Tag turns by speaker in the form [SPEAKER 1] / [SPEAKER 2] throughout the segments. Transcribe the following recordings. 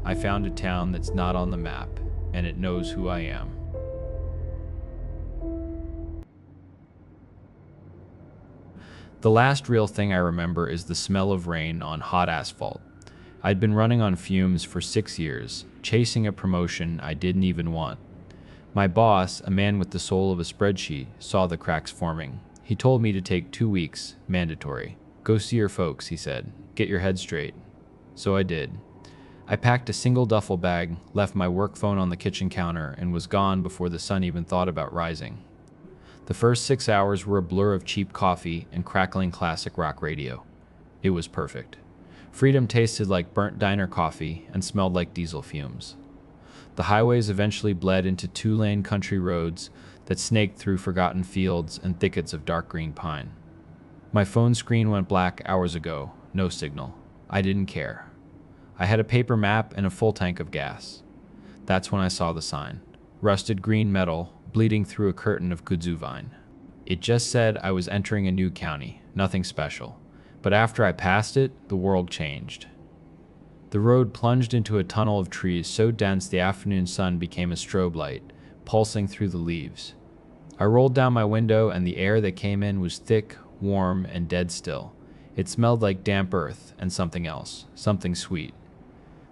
[SPEAKER 1] I found a town that's not on the map, and it knows who I am. The last real thing I remember is the smell of rain on hot asphalt. I'd been running on fumes for 6 years, chasing a promotion I didn't even want. My boss, a man with the soul of a spreadsheet, saw the cracks forming. He told me to take 2 weeks, mandatory. Go see your folks, he said. Get your head straight. So I did. I packed a single duffel bag, left my work phone on the kitchen counter, and was gone before the sun even thought about rising. The first 6 hours were a blur of cheap coffee and crackling classic rock radio. It was perfect. Freedom tasted like burnt diner coffee and smelled like diesel fumes. The highways eventually bled into 2-lane country roads that snaked through forgotten fields and thickets of dark green pine. My phone screen went black hours ago, no signal. I didn't care. I had a paper map and a full tank of gas. That's when I saw the sign. Rusted green metal, bleeding through a curtain of kudzu vine. It just said I was entering a new county, nothing special. But after I passed it, the world changed. The road plunged into a tunnel of trees so dense the afternoon sun became a strobe light, pulsing through the leaves. I rolled down my window and the air that came in was thick, warm, and dead still. It smelled like damp earth and something else, something sweet.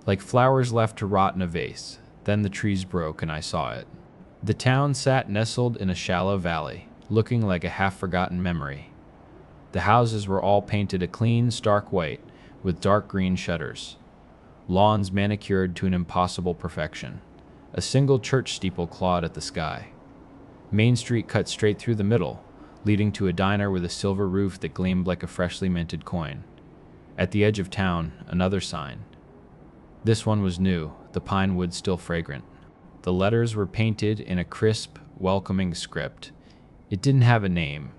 [SPEAKER 1] Like flowers left to rot in a vase. Then the trees broke and I saw it. The town sat nestled in a shallow valley, looking like a half-forgotten memory. The houses were all painted a clean, stark white, with dark green shutters. Lawns manicured to an impossible perfection. A single church steeple clawed at the sky. Main Street cut straight through the middle, leading to a diner with a silver roof that gleamed like a freshly minted coin. At the edge of town, another sign. This one was new, the pine wood still fragrant. The letters were painted in a crisp, welcoming script. It didn't have a name.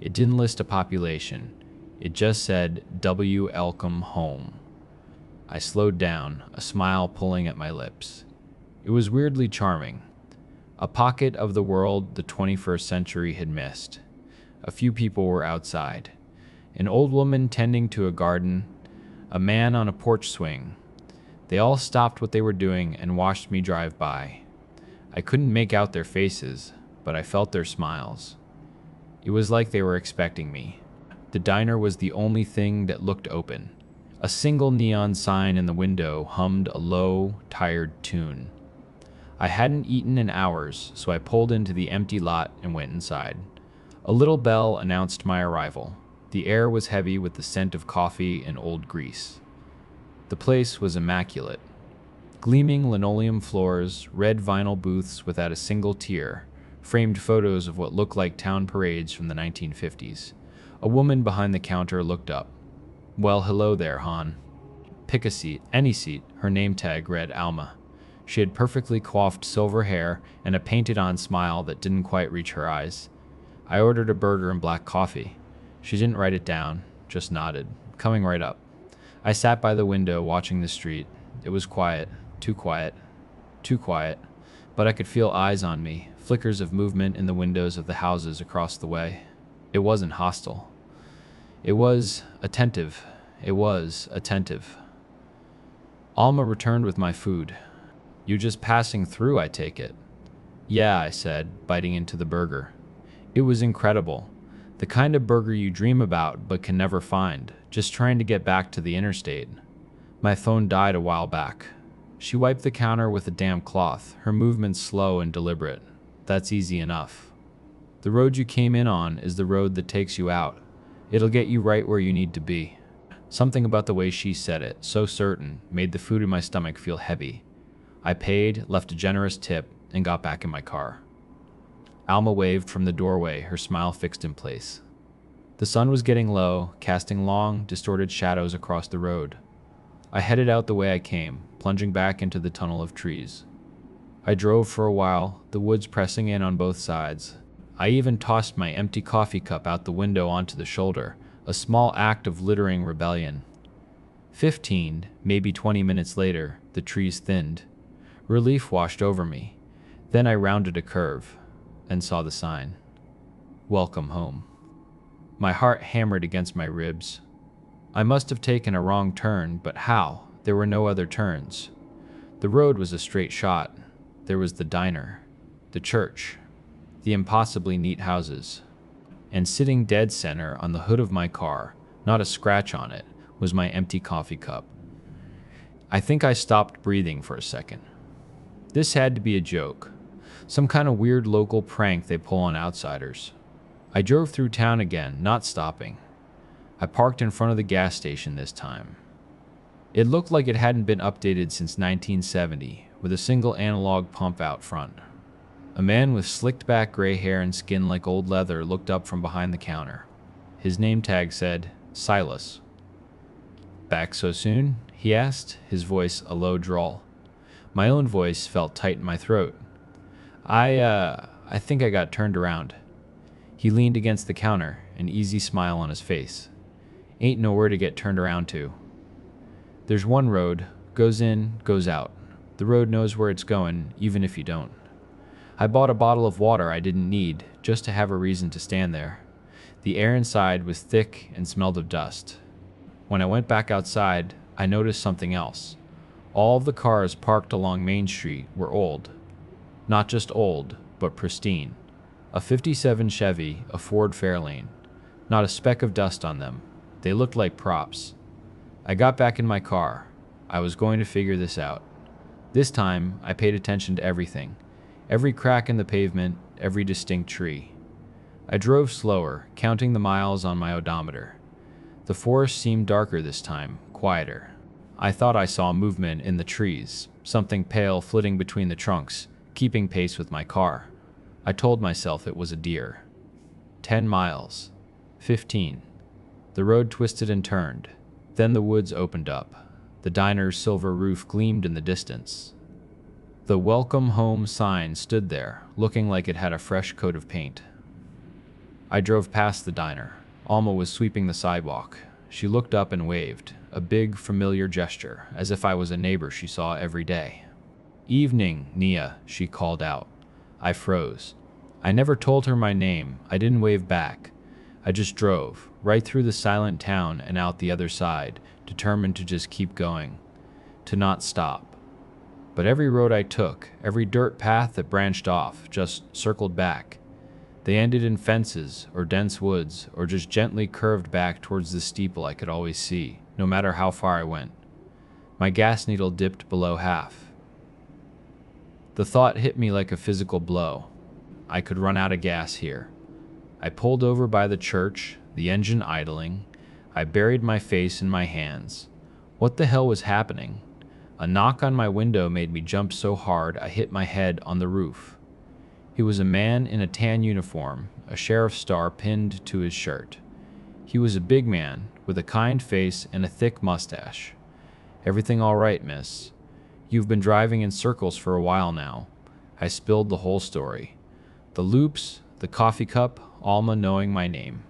[SPEAKER 1] It didn't list a population. It just said, W. Elcom Home. I slowed down, a smile pulling at my lips. It was weirdly charming. A pocket of the world the 21st century had missed. A few people were outside. An old woman tending to a garden, a man on a porch swing. They all stopped what they were doing and watched me drive by. I couldn't make out their faces, but I felt their smiles. It was like they were expecting me. The diner was the only thing that looked open. A single neon sign in the window hummed a low, tired tune. I hadn't eaten in hours, so I pulled into the empty lot and went inside. A little bell announced my arrival. The air was heavy with the scent of coffee and old grease. The place was immaculate. Gleaming linoleum floors, red vinyl booths without a single tier, framed photos of what looked like town parades from the 1950s. A woman behind the counter looked up. Well, hello there, Han. Pick a seat, any seat. Her name tag read Alma. She had perfectly coiffed silver hair and a painted-on smile that didn't quite reach her eyes. I ordered a burger and black coffee. She didn't write it down, just nodded, coming right up. I sat by the window watching the street. It was quiet, too quiet, too quiet, but I could feel eyes on me, flickers of movement in the windows of the houses across the way. It wasn't hostile. It was attentive. It was attentive. Alma returned with my food. You just passing through, I take it. Yeah, I said, biting into the burger. It was incredible. The kind of burger you dream about but can never find, just trying to get back to the interstate. My phone died a while back. She wiped the counter with a damp cloth, her movements slow and deliberate. That's easy enough. The road you came in on is the road that takes you out. It'll get you right where you need to be. Something about the way she said it, so certain, made the food in my stomach feel heavy. I paid, left a generous tip, and got back in my car. Alma waved from the doorway, her smile fixed in place. The sun was getting low, casting long, distorted shadows across the road. I headed out the way I came, plunging back into the tunnel of trees. I drove for a while, the woods pressing in on both sides. I even tossed my empty coffee cup out the window onto the shoulder, a small act of littering rebellion. 15, maybe 20 minutes later, the trees thinned. Relief washed over me. Then I rounded a curve and saw the sign. Welcome home. My heart hammered against my ribs. I must have taken a wrong turn, but how? There were no other turns. The road was a straight shot. There was the diner, the church, the impossibly neat houses. And sitting dead center on the hood of my car, not a scratch on it, was my empty coffee cup. I think I stopped breathing for a second. This had to be a joke. Some kind of weird local prank they pull on outsiders. I drove through town again, not stopping. I parked in front of the gas station this time. It looked like it hadn't been updated since 1970, with a single analog pump out front. A man with slicked back gray hair and skin like old leather looked up from behind the counter. His name tag said, Silas. Back so soon? He asked, his voice a low drawl. My own voice felt tight in my throat. I think I got turned around. He leaned against the counter, an easy smile on his face. Ain't nowhere to get turned around to. There's one road, goes in, goes out. The road knows where it's going, even if you don't. I bought a bottle of water I didn't need, just to have a reason to stand there. The air inside was thick and smelled of dust. When I went back outside, I noticed something else. All of the cars parked along Main Street were old. Not just old, but pristine. A 57 Chevy, a Ford Fairlane. Not a speck of dust on them. They looked like props. I got back in my car. I was going to figure this out. This time, I paid attention to everything. Every crack in the pavement, every distinct tree. I drove slower, counting the miles on my odometer. The forest seemed darker this time, quieter. I thought I saw movement in the trees, something pale flitting between the trunks, keeping pace with my car. I told myself it was a deer. 10 miles. 15. The road twisted and turned. Then the woods opened up. The diner's silver roof gleamed in the distance. The welcome home sign stood there, looking like it had a fresh coat of paint. I drove past the diner. Alma was sweeping the sidewalk. She looked up and waved, a big, familiar gesture, as if I was a neighbor she saw every day. Evening, Nia, she called out. I froze. I never told her my name. I didn't wave back. I just drove, right through the silent town and out the other side, determined to just keep going, to not stop. But every road I took, every dirt path that branched off, just circled back. They ended in fences, or dense woods, or just gently curved back towards the steeple I could always see, no matter how far I went. My gas needle dipped below half. The thought hit me like a physical blow. I could run out of gas here. I pulled over by the church, the engine idling. I buried my face in my hands. What the hell was happening? A knock on my window made me jump so hard I hit my head on the roof. He was a man in a tan uniform, a sheriff's star pinned to his shirt. He was a big man, with a kind face and a thick mustache. Everything all right, miss? You've been driving in circles for a while now. I spilled the whole story. The loops, the coffee cup, Alma knowing my name.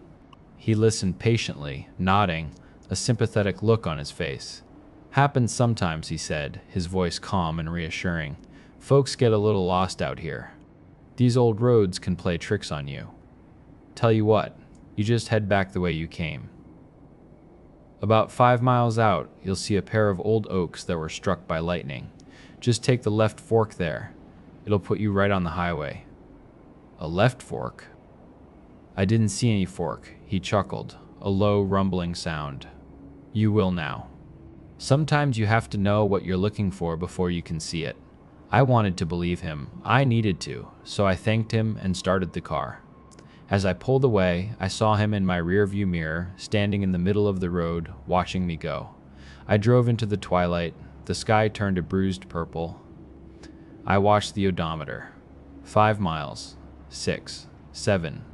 [SPEAKER 1] He listened patiently, nodding, a sympathetic look on his face. Happens sometimes, he said, his voice calm and reassuring. Folks get a little lost out here. These old roads can play tricks on you. Tell you what, you just head back the way you came. About 5 miles out, you'll see a pair of old oaks that were struck by lightning. Just take the left fork there. It'll put you right on the highway. A left fork? I didn't see any fork, he chuckled, a low, rumbling sound. You will now. Sometimes you have to know what you're looking for before you can see it. I wanted to believe him. I needed to, so I thanked him and started the car. As I pulled away, I saw him in my rearview mirror, standing in the middle of the road, watching me go. I drove into the twilight. The sky turned a bruised purple. I watched the odometer. 5 miles. 6. 7.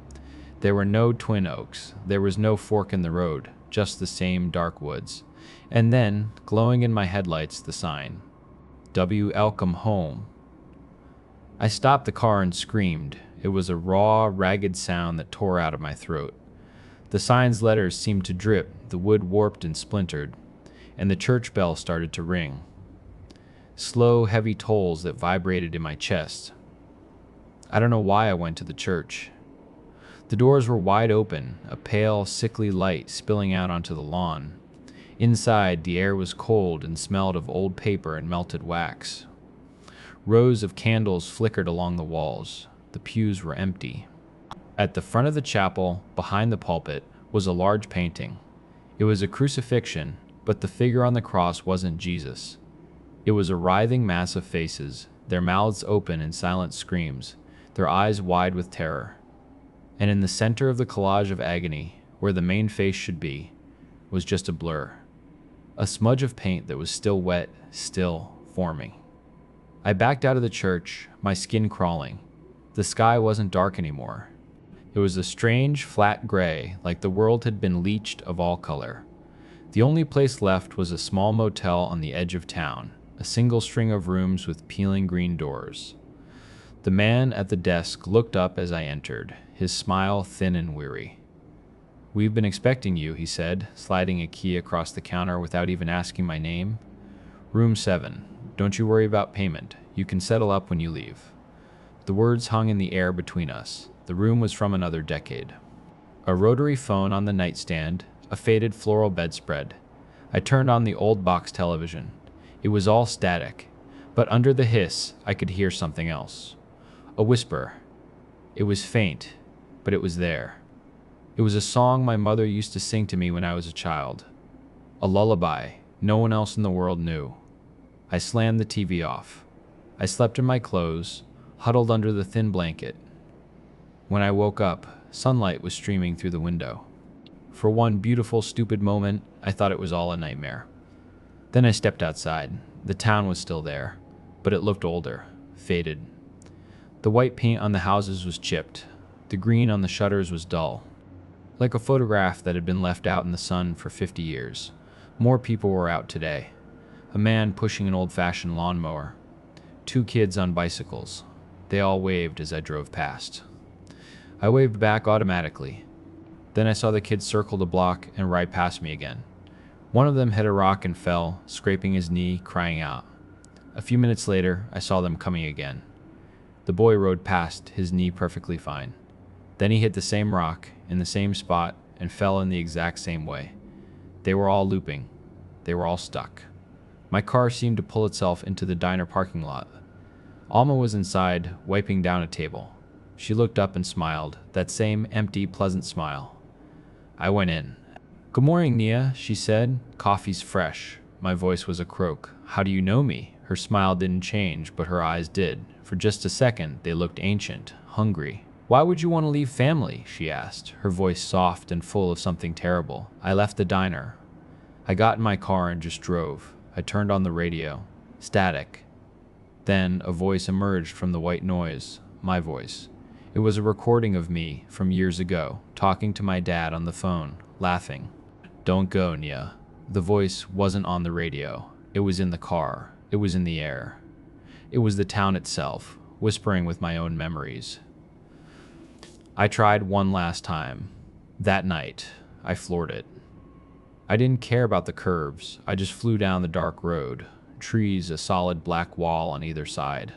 [SPEAKER 1] There were no twin oaks. There was no fork in the road, just the same dark woods. And then, glowing in my headlights, the sign. W. Elcom Home. I stopped the car and screamed. It was a raw, ragged sound that tore out of my throat. The sign's letters seemed to drip, the wood warped and splintered, and the church bell started to ring. Slow, heavy tolls that vibrated in my chest. I don't know why I went to the church. The doors were wide open, a pale, sickly light spilling out onto the lawn. Inside, the air was cold and smelled of old paper and melted wax. Rows of candles flickered along the walls. The pews were empty. At the front of the chapel, behind the pulpit, was a large painting. It was a crucifixion, but the figure on the cross wasn't Jesus. It was a writhing mass of faces, their mouths open in silent screams, their eyes wide with terror. And in the center of the collage of agony, where the main face should be, was just a blur. A smudge of paint that was still wet, still forming. I backed out of the church, my skin crawling. The sky wasn't dark anymore. It was a strange, flat gray, like the world had been leached of all color. The only place left was a small motel on the edge of town, a single string of rooms with peeling green doors. The man at the desk looked up as I entered, his smile thin and weary. "We've been expecting you," he said, sliding a key across the counter without even asking my name. "Room 7. Don't you worry about payment. You can settle up when you leave." The words hung in the air between us. The room was from another decade. A rotary phone on the nightstand, a faded floral bedspread. I turned on the old box television. It was all static, but under the hiss, I could hear something else. A whisper. It was faint, but it was there. It was a song my mother used to sing to me when I was a child. A lullaby no one else in the world knew. I slammed the TV off. I slept in my clothes, huddled under the thin blanket. When I woke up, sunlight was streaming through the window. For one beautiful, stupid moment, I thought it was all a nightmare. Then I stepped outside. The town was still there, but it looked older, faded. The white paint on the houses was chipped. The green on the shutters was dull, like a photograph that had been left out in the sun for 50 years. More people were out today. A man pushing an old-fashioned lawnmower. 2 kids on bicycles. They all waved as I drove past. I waved back automatically. Then I saw the kids circle the block and ride past me again. One of them hit a rock and fell, scraping his knee, crying out. A few minutes later, I saw them coming again. The boy rode past, his knee perfectly fine. Then he hit the same rock, in the same spot, and fell in the exact same way. They were all looping. They were all stuck. My car seemed to pull itself into the diner parking lot. Alma was inside, wiping down a table. She looked up and smiled, that same empty, pleasant smile. I went in. "Good morning, Nia," she said. "Coffee's fresh." My voice was a croak. "How do you know me?" Her smile didn't change, but her eyes did. For just a second, they looked ancient, hungry. "Why would you want to leave family?" she asked, her voice soft and full of something terrible. I left the diner. I got in my car and just drove. I turned on the radio. Static. Then a voice emerged from the white noise. My voice. It was a recording of me from years ago, talking to my dad on the phone, laughing. "Don't go, Nia." The voice wasn't on the radio. It was in the car. It was in the air. It was the town itself, whispering with my own memories. I tried one last time. That night, I floored it. I didn't care about the curves. I just flew down the dark road. Trees, a solid black wall on either side.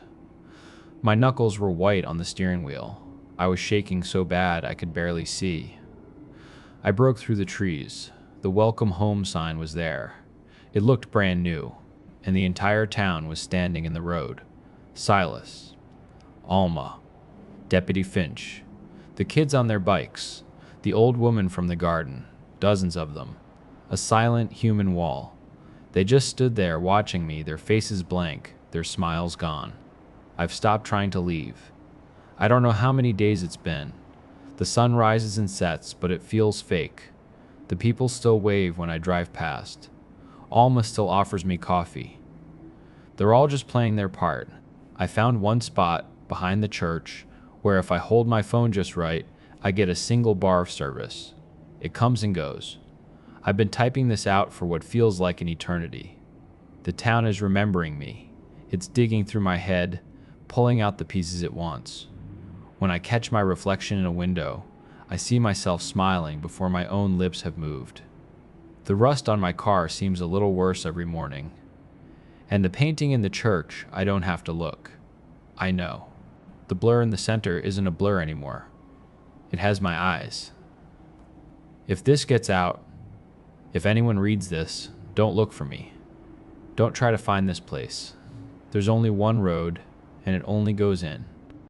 [SPEAKER 1] My knuckles were white on the steering wheel. I was shaking so bad I could barely see. I broke through the trees. The welcome home sign was there. It looked brand new, and the entire town was standing in the road. Silas, Alma, Deputy Finch, the kids on their bikes, the old woman from the garden, dozens of them. A silent human wall. They just stood there watching me, their faces blank, their smiles gone. I've stopped trying to leave. I don't know how many days it's been. The sun rises and sets, but it feels fake. The people still wave when I drive past. Alma still offers me coffee. They're all just playing their part. I found one spot behind the church where if I hold my phone just right, I get a single bar of service. It comes and goes. I've been typing this out for what feels like an eternity. The town is remembering me. It's digging through my head, pulling out the pieces it wants. When I catch my reflection in a window, I see myself smiling before my own lips have moved. The rust on my car seems a little worse every morning. And the painting in the church, I don't have to look. I know. The blur in the center isn't a blur anymore. It has my eyes. If this gets out, if anyone reads this, don't look for me. Don't try to find this place. There's only one road, and it only goes in.